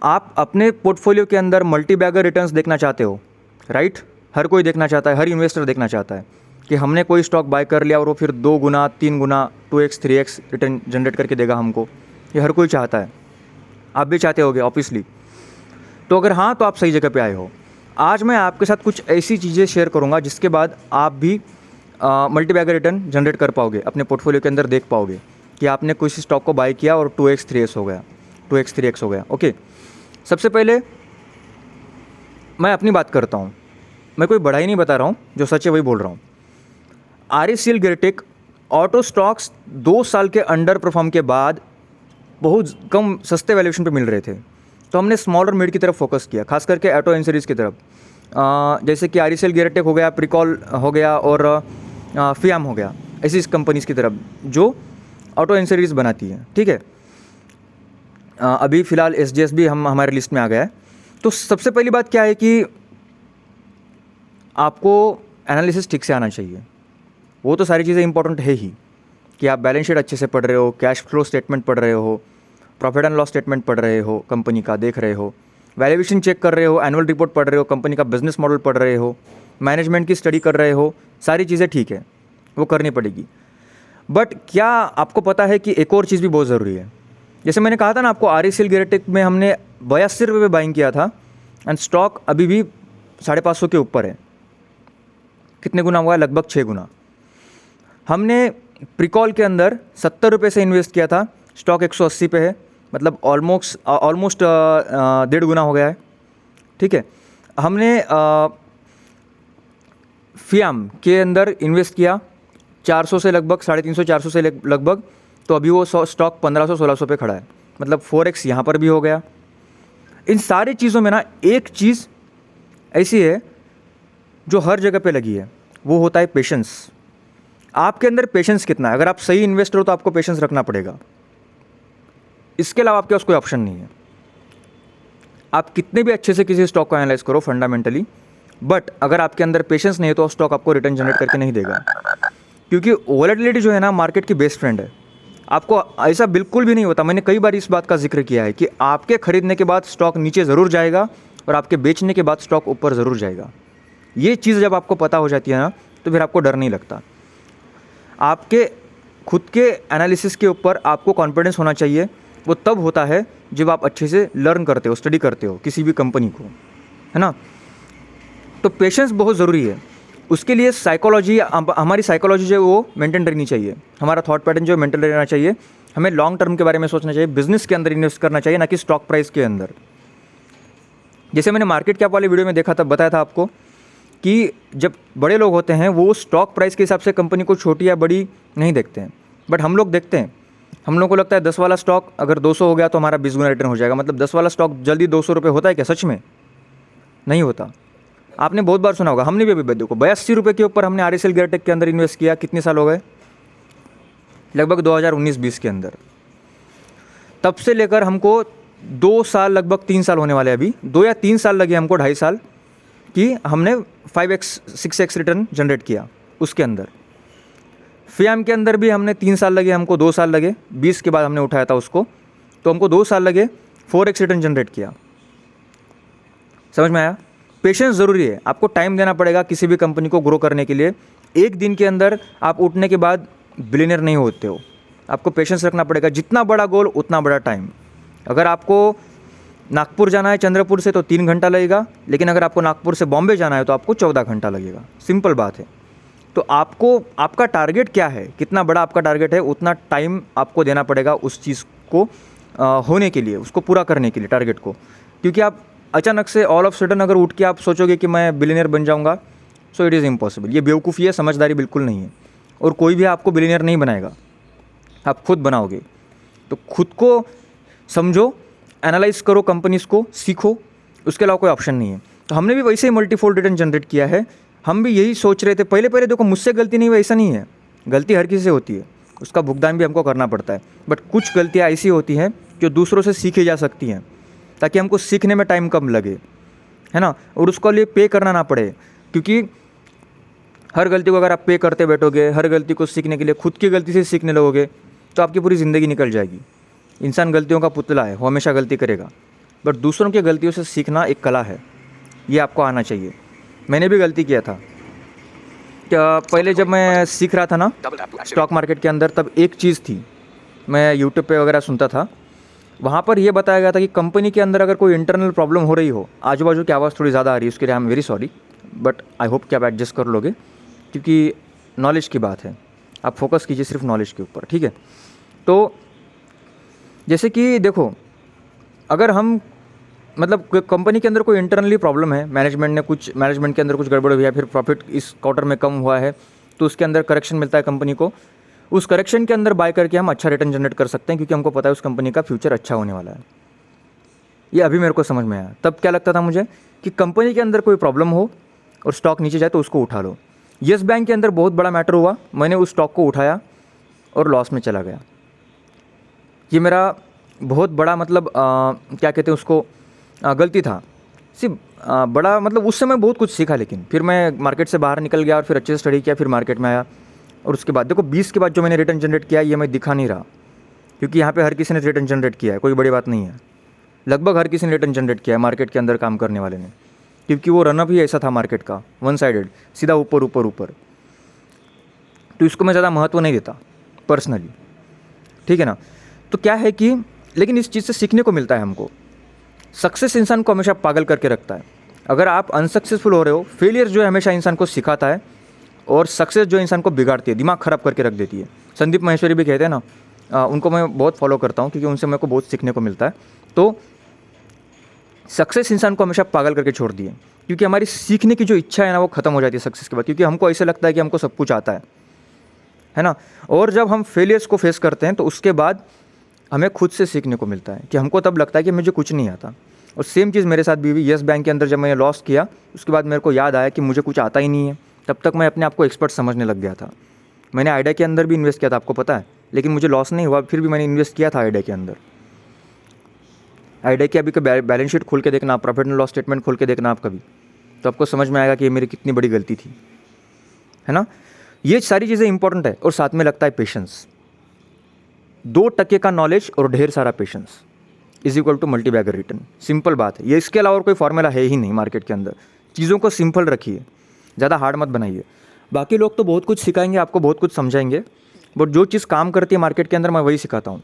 आप अपने पोर्टफोलियो के अंदर मल्टी बैगर रिटर्न्स देखना चाहते हो, राइट? हर कोई देखना चाहता है, हर इन्वेस्टर देखना चाहता है कि हमने कोई स्टॉक बाय कर लिया और वो फिर 2 गुना 3 गुना 2x 3x रिटर्न जनरेट करके देगा हमको। ये हर कोई चाहता है, आप भी चाहते होगे ऑब्वियसली। तो अगर हाँ, तो आप सही जगह पे आए हो। आज मैं आपके साथ कुछ ऐसी चीज़ें शेयर करूँगा जिसके बाद आप भी मल्टी बैगर रिटर्न जनरेट कर पाओगे, अपने पोर्टफोलियो के अंदर देख पाओगे कि आपने किसी स्टॉक को बाय किया और 2x 3x हो गया, 2x 3x हो गया। ओके, सबसे पहले मैं अपनी बात करता हूँ, मैं कोई बढ़ाई नहीं बता रहा हूँ, जो सच है वही बोल रहा हूँ। RECL गिरटेक ऑटो स्टॉक्स 2 साल के अंडर परफॉर्म के बाद बहुत कम सस्ते वैल्यूएशन पे मिल रहे थे, तो हमने स्मॉल और मिड की तरफ फोकस किया, खास करके ऑटो एंसरीज की तरफ। जैसे कि RECL गिरटेक हो गया, प्रिकॉल हो गया और फियाम हो गया, ऐसी इस कंपनीज़ की तरफ जो ऑटो एंसरीज बनाती है। ठीक है, अभी फ़िलहाल SGS भी हमारे लिस्ट में आ गया है। तो सबसे पहली बात क्या है कि आपको एनालिसिस ठीक से आना चाहिए। वो तो सारी चीज़ें इंपॉर्टेंट है ही, कि आप बैलेंस शीट अच्छे से पढ़ रहे हो, कैश फ्लो स्टेटमेंट पढ़ रहे हो, प्रॉफिट एंड लॉस स्टेटमेंट पढ़ रहे हो, कंपनी का देख रहे हो, वैल्यूएशन चेक कर रहे हो, एनुअल रिपोर्ट पढ़ रहे हो, कंपनी का बिजनेस मॉडल पढ़ रहे हो, मैनेजमेंट की स्टडी कर रहे हो, सारी चीज़ें ठीक है, वो करनी पड़ेगी। बट क्या आपको पता है कि एक और चीज़ भी बहुत ज़रूरी है? जैसे मैंने कहा था ना आपको, RECL गिरटेक में हमने 82 रुपये में बाइंग किया था एंड स्टॉक अभी भी 550 के ऊपर है। कितने गुना हुआ है? लगभग 6 गुना। हमने प्रिकॉल के अंदर 70 रुपये से इन्वेस्ट किया था, स्टॉक 180 पे है, मतलब ऑलमोस्ट 1.5 गुना हो गया है। ठीक है, हमने फियाम के अंदर इन्वेस्ट किया 400 से लगभग 350 400 से लगभग, तो अभी वो स्टॉक 1500-1600 पे खड़ा है, मतलब 4x यहाँ पर भी हो गया। इन सारी चीज़ों में ना एक चीज़ ऐसी है जो हर जगह पे लगी है, वो होता है पेशेंस। आपके अंदर पेशेंस कितना है? अगर आप सही इन्वेस्टर हो तो आपको पेशेंस रखना पड़ेगा, इसके अलावा आपके पास कोई ऑप्शन नहीं है। आप कितने भी अच्छे से किसी स्टॉक को एनालाइज करो फंडामेंटली, बट अगर आपके अंदर पेशेंस नहीं है तो स्टॉक आपको रिटर्न जनरेट करके नहीं देगा, क्योंकि वोलेटिलिटी जो है ना मार्केट की बेस्ट फ्रेंड है। आपको ऐसा बिल्कुल भी नहीं होता, मैंने कई बार इस बात का जिक्र किया है कि आपके खरीदने के बाद स्टॉक नीचे ज़रूर जाएगा और आपके बेचने के बाद स्टॉक ऊपर ज़रूर जाएगा। ये चीज़ जब आपको पता हो जाती है ना, तो फिर आपको डर नहीं लगता। आपके खुद के एनालिसिस के ऊपर आपको कॉन्फिडेंस होना चाहिए। वो तब होता है जब आप अच्छे से लर्न करते हो, स्टडी करते हो किसी भी कंपनी को, है ना। तो पेशेंस बहुत ज़रूरी है। उसके लिए साइकोलॉजी, हमारी साइकोलॉजी जो है वो मेंटेन रहनी चाहिए, हमारा थॉट पैटर्न जो है मेंटेन रहना चाहिए। हमें लॉन्ग टर्म के बारे में सोचना चाहिए, बिजनेस के अंदर इन्वेस्ट करना चाहिए, ना कि स्टॉक प्राइस के अंदर। जैसे मैंने मार्केट कैप वाले वीडियो में देखा था, बताया था आपको कि जब बड़े लोग होते हैं वो स्टॉक प्राइस के हिसाब से कंपनी को छोटी या बड़ी नहीं देखते हैं, बट हम लोग देखते हैं। हम लोग को लगता है 10 वाला स्टॉक अगर 200 हो गया तो हमारा 20 गुना रिटर्न हो जाएगा। मतलब 10 वाला स्टॉक जल्दी 200 रुपये होता है क्या? सच में नहीं होता। आपने बहुत बार सुना होगा, हमने भी अभी देखो 82 रुपये के ऊपर हमने RECL गिरटेक के अंदर इन्वेस्ट किया। कितने साल हो गए? लगभग 2019-20 के अंदर। तब से लेकर हमको 2 साल, लगभग 3 साल होने वाले, अभी 2 या 3 साल लगे हमको, 2.5 साल कि हमने 5x 6x रिटर्न जनरेट किया उसके अंदर। फियाम के अंदर भी हमने 3 साल लगे, हमको 2 साल लगे, 20 के बाद हमने उठाया था उसको, तो हमको 2 साल लगे, 4x रिटर्न जनरेट किया। समझ में आया? पेशेंस ज़रूरी है, आपको टाइम देना पड़ेगा किसी भी कंपनी को ग्रो करने के लिए। एक दिन के अंदर आप उठने के बाद बिलियनर नहीं होते हो, आपको पेशेंस रखना पड़ेगा। जितना बड़ा गोल उतना बड़ा टाइम। अगर आपको नागपुर जाना है चंद्रपुर से तो 3 घंटा लगेगा, लेकिन अगर आपको नागपुर से बॉम्बे जाना है तो आपको 14 घंटा लगेगा। सिंपल बात है। तो आपको, आपका टारगेट क्या है, कितना बड़ा आपका टारगेट है, उतना टाइम आपको देना पड़ेगा उस चीज़ को होने के लिए, उसको पूरा करने के लिए, टारगेट को। क्योंकि आप अचानक से ऑल ऑफ सडन अगर उठ के आप सोचोगे कि मैं बिलियनर बन जाऊंगा, सो इट इज़ इम्पॉसिबल। ये बेवकूफ़ी है, समझदारी बिल्कुल नहीं है। और कोई भी आपको बिलियनर नहीं बनाएगा, आप खुद बनाओगे। तो खुद को समझो, एनालाइज करो, कंपनीज़ को सीखो, उसके अलावा कोई ऑप्शन नहीं है। तो हमने भी वैसे ही मल्टीफोल्ड रिटर्न जनरेट किया है। हम भी यही सोच रहे थे पहले देखो, मुझसे गलती नहीं हुई ऐसा नहीं है, गलती हर किसी से होती है, उसका भुगतान भी हमको करना पड़ता है। बट कुछ गलतियाँ ऐसी होती हैं जो दूसरों से सीखी जा सकती हैं, ताकि हमको सीखने में टाइम कम लगे, है ना, और उसको लिए पे करना ना पड़े। क्योंकि हर गलती को अगर आप पे करते बैठोगे, हर गलती को सीखने के लिए खुद की गलती से सीखने लगोगे, तो आपकी पूरी ज़िंदगी निकल जाएगी। इंसान गलतियों का पुतला है, वो हमेशा गलती करेगा। बट दूसरों की गलतियों से सीखना एक कला है, ये आपको आना चाहिए। मैंने भी गलती किया था। पहले जब मैं सीख रहा था ना स्टॉक मार्केट के अंदर, तब एक चीज़ थी, मैं यूट्यूब पे वगैरह सुनता था, वहाँ पर यह बताया गया था कि कंपनी के अंदर अगर कोई इंटरनल प्रॉब्लम हो रही हो, आजू बाजू की आवाज़ थोड़ी ज़्यादा आ रही है, उसके लिए I am very sorry, but I hope कि आप एडजस्ट कर लोगे, क्योंकि नॉलेज की बात है, आप फोकस कीजिए सिर्फ नॉलेज के ऊपर, ठीक है। तो जैसे कि देखो, अगर हम मतलब कंपनी के अंदर कोई इंटरनली प्रॉब्लम है, मैनेजमेंट के अंदर कुछ गड़बड़ हुई है, फिर प्रॉफिट इस क्वार्टर में कम हुआ है, तो उसके अंदर करेक्शन मिलता है कंपनी को, उस करेक्शन के अंदर बाय करके हम अच्छा रिटर्न जनरेट कर सकते हैं, क्योंकि हमको पता है उस कंपनी का फ्यूचर अच्छा होने वाला है। ये अभी मेरे को समझ में आया। तब क्या लगता था मुझे कि कंपनी के अंदर कोई प्रॉब्लम हो और स्टॉक नीचे जाए तो उसको उठा लो। येस बैंक के अंदर बहुत बड़ा मैटर हुआ, मैंने उस स्टॉक को उठाया और लॉस में चला गया। ये मेरा बहुत बड़ा मतलब क्या कहते हैं उसको, गलती था। सिर्फ बड़ा मतलब उस समय बहुत कुछ सीखा, लेकिन फिर मैं मार्केट से बाहर निकल गया और फिर अच्छे से स्टडी किया, फिर मार्केट में आया। और उसके बाद देखो 20 के बाद जो मैंने रिटर्न जनरेट किया, ये मैं दिखा नहीं रहा, क्योंकि यहाँ पे हर किसी ने रिटर्न जनरेट किया है, कोई बड़ी बात नहीं है। लगभग हर किसी ने रिटर्न जनरेट किया है मार्केट के अंदर काम करने वाले ने, क्योंकि वो रनअप ही ऐसा था मार्केट का, वन साइडेड, सीधा ऊपर ऊपर ऊपर। तो इसको मैं ज़्यादा महत्व नहीं देता पर्सनली, ठीक है ना। तो क्या है कि लेकिन इस चीज़ से सीखने को मिलता है हमको। सक्सेस इंसान को हमेशा पागल करके रखता है। अगर आप अनसक्सेसफुल हो रहे हो, फेलियर जो है हमेशा इंसान को सिखाता है, और सक्सेस जो इंसान को बिगाड़ती है, दिमाग ख़राब करके रख देती है। संदीप माहेश्वरी भी कहते हैं ना, उनको मैं बहुत फॉलो करता हूँ, क्योंकि उनसे मेरे को बहुत सीखने को मिलता है। तो सक्सेस इंसान को हमेशा पागल करके छोड़ दिए, क्योंकि हमारी सीखने की जो इच्छा है ना, वो ख़त्म हो जाती है सक्सेस के बाद, क्योंकि हमको ऐसे लगता है कि हमको सब कुछ आता है ना। और जब हम फेलियर्स को फेस करते हैं, तो उसके बाद हमें खुद से सीखने को मिलता है, कि हमको तब लगता है कि मुझे कुछ नहीं आता। और सेम चीज़ मेरे साथ भी हुई। येस बैंक के अंदर जब मैंने लॉस किया, उसके बाद मेरे को याद आया कि मुझे कुछ आता ही नहीं है। तब तक मैं अपने आप को एक्सपर्ट समझने लग गया था। मैंने आइडिया के अंदर भी इन्वेस्ट किया था, आपको पता है, लेकिन मुझे लॉस नहीं हुआ, फिर भी मैंने इन्वेस्ट किया था आइडिया के अंदर। आइडिया की अभी का बैलेंस शीट खोल के देखना, प्रॉफिट एंड लॉस स्टेटमेंट खोल के देखना आप कभी, तो आपको समझ में आएगा कि ये मेरी कितनी बड़ी गलती थी, है ना। ये सारी चीज़ें इंपॉर्टेंट है। और साथ में लगता है पेशेंस। 2% का नॉलेज और ढेर सारा patience is equal to multi bagger return. Simple बात है ये, इसके अलावा और कोई फॉर्मूला है ही नहीं मार्केट के अंदर। चीज़ों को सिंपल रखिए, ज़्यादा हार्ड मत बनाइए। बाकी लोग तो बहुत कुछ सिखाएंगे आपको, बहुत कुछ समझाएंगे, बट जो चीज़ काम करती है मार्केट के अंदर, मैं वही सिखाता हूँ,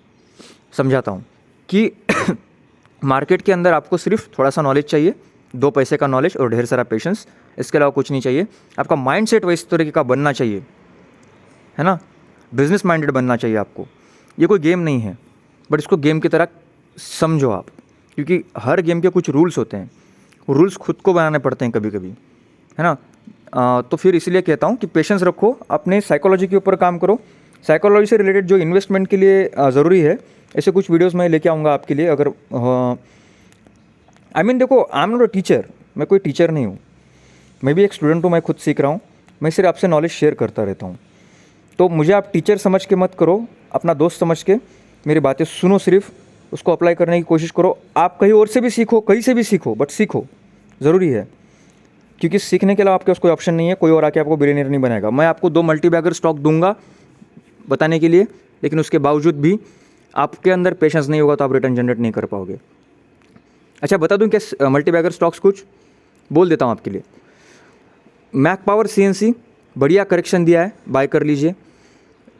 समझाता हूँ कि मार्केट के अंदर आपको सिर्फ थोड़ा सा नॉलेज चाहिए, 2 पैसे का नॉलेज और ढेर सारा पेशेंस, इसके अलावा कुछ नहीं चाहिए। आपका माइंड सेट इस तरीके का बनना चाहिए, है ना, बिजनेस माइंडेड बनना चाहिए आपको। ये कोई गेम नहीं है, बट इसको गेम की तरह समझो आप, क्योंकि हर गेम के कुछ रूल्स होते हैं, रूल्स खुद को बनाने पड़ते हैं कभी कभी, है ना। तो फिर इसलिए कहता हूँ कि पेशेंस रखो, अपने साइकोलॉजी के ऊपर काम करो। साइकोलॉजी से रिलेटेड जो इन्वेस्टमेंट के लिए ज़रूरी है, ऐसे कुछ वीडियोस मैं लेके आऊँगा आपके लिए। अगर आई मीन देखो, I am not a teacher, मैं कोई टीचर नहीं हूँ, मैं भी एक स्टूडेंट हूँ, मैं खुद सीख रहा हूँ, मैं सिर्फ आपसे नॉलेज शेयर करता रहता हूँ। तो मुझे आप टीचर समझ के मत करो, अपना दोस्त समझ के मेरी बातें सुनो, सिर्फ उसको अप्लाई करने की कोशिश करो। आप कहीं और से भी सीखो, कहीं से भी सीखो, बट सीखो ज़रूरी है, क्योंकि सीखने के अलावा आपके पास कोई ऑप्शन नहीं है। कोई और आके आपको बिलियनियर नहीं बनाएगा। मैं आपको 2 मल्टी बैगर स्टॉक दूंगा बताने के लिए, लेकिन उसके बावजूद भी आपके अंदर पेशेंस नहीं होगा तो आप रिटर्न जनरेट नहीं कर पाओगे। अच्छा, बता दूं क्या मल्टी बैगर स्टॉक्स कुछ बोल देता हूँ आपके लिए। मैक पावर CNC बढ़िया करेक्शन दिया है, बाय कर लीजिए,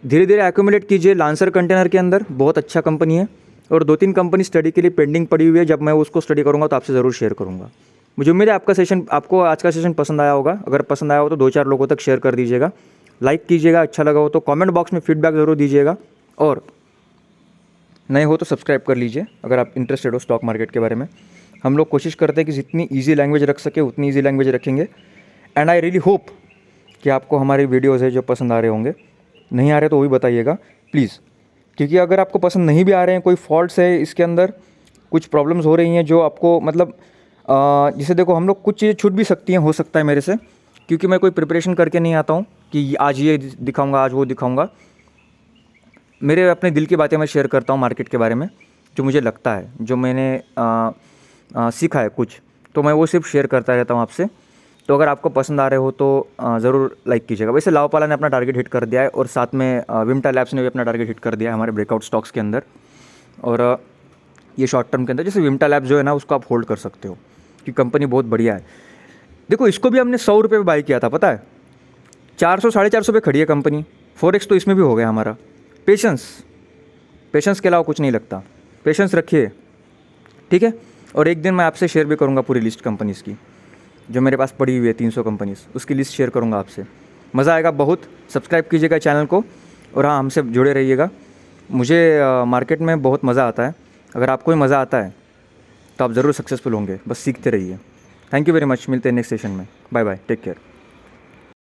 धीरे धीरे एक्यूमुलेट कीजिए। लांसर कंटेनर के अंदर बहुत अच्छा कंपनी है, और 2-3 कंपनी स्टडी के लिए पेंडिंग पड़ी हुई है। जब मैं उसको स्टडी करूँगा तो आपसे ज़रूर शेयर करूँगा। मुझे उम्मीद है आपको आज का सेशन पसंद आया होगा। अगर पसंद आया हो तो 2-4 लोगों तक शेयर कर दीजिएगा, लाइक कीजिएगा, अच्छा लगा हो तो कमेंट बॉक्स में फीडबैक ज़रूर दीजिएगा, और नए हो तो सब्सक्राइब कर लीजिए अगर आप इंटरेस्टेड हो स्टॉक मार्केट के बारे में। हम लोग कोशिश करते हैं कि जितनी ईजी लैंग्वेज रख सके उतनी ईजी लैंग्वेज रखेंगे। एंड आई रियली होप कि आपको हमारे वीडियोज़ है जो पसंद आ रहे होंगे। नहीं आ रहे तो वो भी बताइएगा प्लीज़, क्योंकि अगर आपको पसंद नहीं भी आ रहे हैं, कोई फॉल्ट्स है इसके अंदर, कुछ प्रॉब्लम्स हो रही हैं जो आपको मतलब जैसे देखो, हम लोग कुछ चीज़ें छूट भी सकती हैं, हो सकता है मेरे से, क्योंकि मैं कोई प्रिपरेशन करके नहीं आता हूँ कि आज ये दिखाऊंगा, आज वो दिखाऊंगा। मेरे अपने दिल की बातें मैं शेयर करता हूँ मार्केट के बारे में, जो मुझे लगता है, जो मैंने सीखा है कुछ, तो मैं वो सिर्फ शेयर करता रहता हूँ आपसे। तो अगर आपको पसंद आ रहे हो तो ज़रूर लाइक कीजिएगा। वैसे लाओपाला ने अपना टारगेट हिट कर दिया है, और साथ में विमटा लैब्स ने भी अपना टारगेट हिट कर दिया है हमारे ब्रेकआउट स्टॉक्स के अंदर। और ये शॉर्ट टर्म के अंदर। जैसे विमटा लैब्स जो है ना, उसको आप होल्ड कर सकते हो कि कंपनी बहुत बढ़िया है। देखो इसको भी हमने 100 रुपये पे बाई किया था, पता है 400 450 पे खड़ी है कंपनी। फॉरेक्स तो इसमें भी हो गया हमारा। पेशेंस के अलावा कुछ नहीं लगता। पेशेंस रखिए, ठीक है। और एक दिन मैं आपसे शेयर भी करूँगा पूरी लिस्ट कंपनीज़ की जो मेरे पास पड़ी हुई है, 300 कंपनीज़, उसकी लिस्ट शेयर करूँगा आपसे। मज़ा आएगा बहुत। सब्सक्राइब कीजिएगा चैनल को और हाँ, हमसे जुड़े रहिएगा। मुझे मार्केट में बहुत मज़ा आता है। अगर आपको भी मज़ा आता है तो आप ज़रूर सक्सेसफुल होंगे, बस सीखते रहिए। Thank you very much. मिलते हैं नेक्स्ट सेशन में। Bye bye, take care.